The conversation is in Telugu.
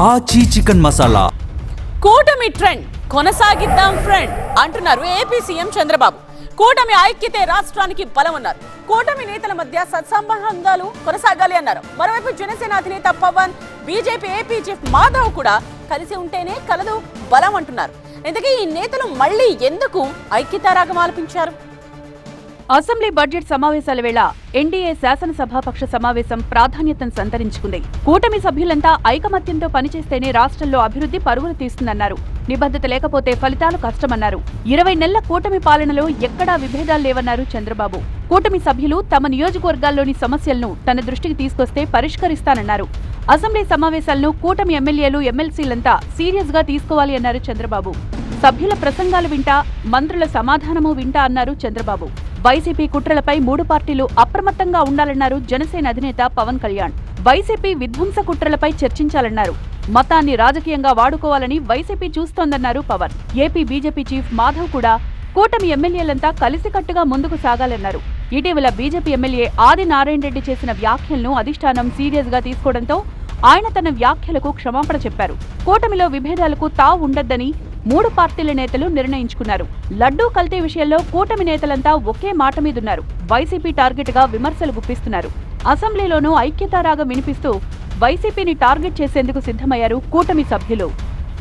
ఆచి చికెన్ మసాలా. కూటమి ట్రెండ్ కొనసాగిద్దాం ఫ్రెండ్ అంటున్నారు ఏపీ సీఎం చంద్రబాబు. కూటమి ఐక్యతే రాష్ట్రానికి బలం అన్నారు. కూటమి నేతల మధ్య సత్సంబంధాలు కొనసాగాలి అన్నారు. మరోవైపు జనసేన అధినేత Pawan, BJP AP chief Madhav కూడా కలిసి ఉంటేనే కలదు బలం అంటున్నారు. ఇంతకీ ఈ నేతలు మళ్లీ ఎందుకు ఐక్యతారాగం ఆలపించారు? అసెంబ్లీ బడ్జెట్ సమావేశాల వేళ ఎన్డీఏ శాసనసభాపక్ష సమావేశం ప్రాధాన్యతను సంతరించుకుంది. కూటమి సభ్యులంతా ఐకమత్యంతో పనిచేస్తేనే రాష్ట్రంలో అభివృద్ధి పరుగులు తీస్తుందన్నారు. నిబద్ధత లేకపోతే ఫలితాలు కష్టమన్నారు. 20 నెలల కూటమి పాలనలో ఎక్కడా విభేదాలు లేవన్నారు చంద్రబాబు. కూటమి సభ్యులు తమ నియోజకవర్గాల్లోని సమస్యలను తన దృష్టికి తీసుకొస్తే పరిష్కరిస్తానన్నారు. అసెంబ్లీ సమావేశాలను కూటమి ఎమ్మెల్యేలు, ఎమ్మెల్సీలంతా సీరియస్ గా తీసుకోవాలి అన్నారు చంద్రబాబు. సభ్యుల ప్రసంగాలు వింటా, మంత్రుల సమాధానము వింటా అన్నారు చంద్రబాబు. వైసీపీ కుట్రలపై 3 పార్టీలు అప్రమత్తంగా ఉండాలన్నారు జనసేన అధినేత పవన్ కళ్యాణ్. వైసీపీ విధ్వంస కుట్రలపై చర్చించాలన్నారు. మతాన్ని రాజకీయంగా వాడుకోవాలని వైసీపీ చూస్తోందన్నారు Pawan. AP BJP chief Madhav కూడా కూటమి ఎమ్మెల్యేలంతా కలిసికట్టుగా ముందుకు సాగాలన్నారు. ఇటీవల బీజేపీ ఎమ్మెల్యే ఆది నారాయణ రెడ్డి చేసిన వ్యాఖ్యలను అధిష్టానం సీరియస్ గా తీసుకోవడంతో ఆయన తన వ్యాఖ్యలకు క్షమాపణ చెప్పారు. కూటమిలో విభేదాలకు తావు ఉండొద్దని 3 పార్టీల నేతలు నిర్ణయించుకున్నారు. లడ్డూ కల్తీ విషయంలో కూటమి నేతలంతా ఒకే మాట మీదున్నారు. వైసీపీ టార్గెట్ గా విమర్శలు గుప్పిస్తున్నారు. అసెంబ్లీలోనూ ఐక్యతారాగం వినిపిస్తూ వైసీపీని టార్గెట్ చేసేందుకు సిద్ధమయ్యారు కూటమి సభ్యులు.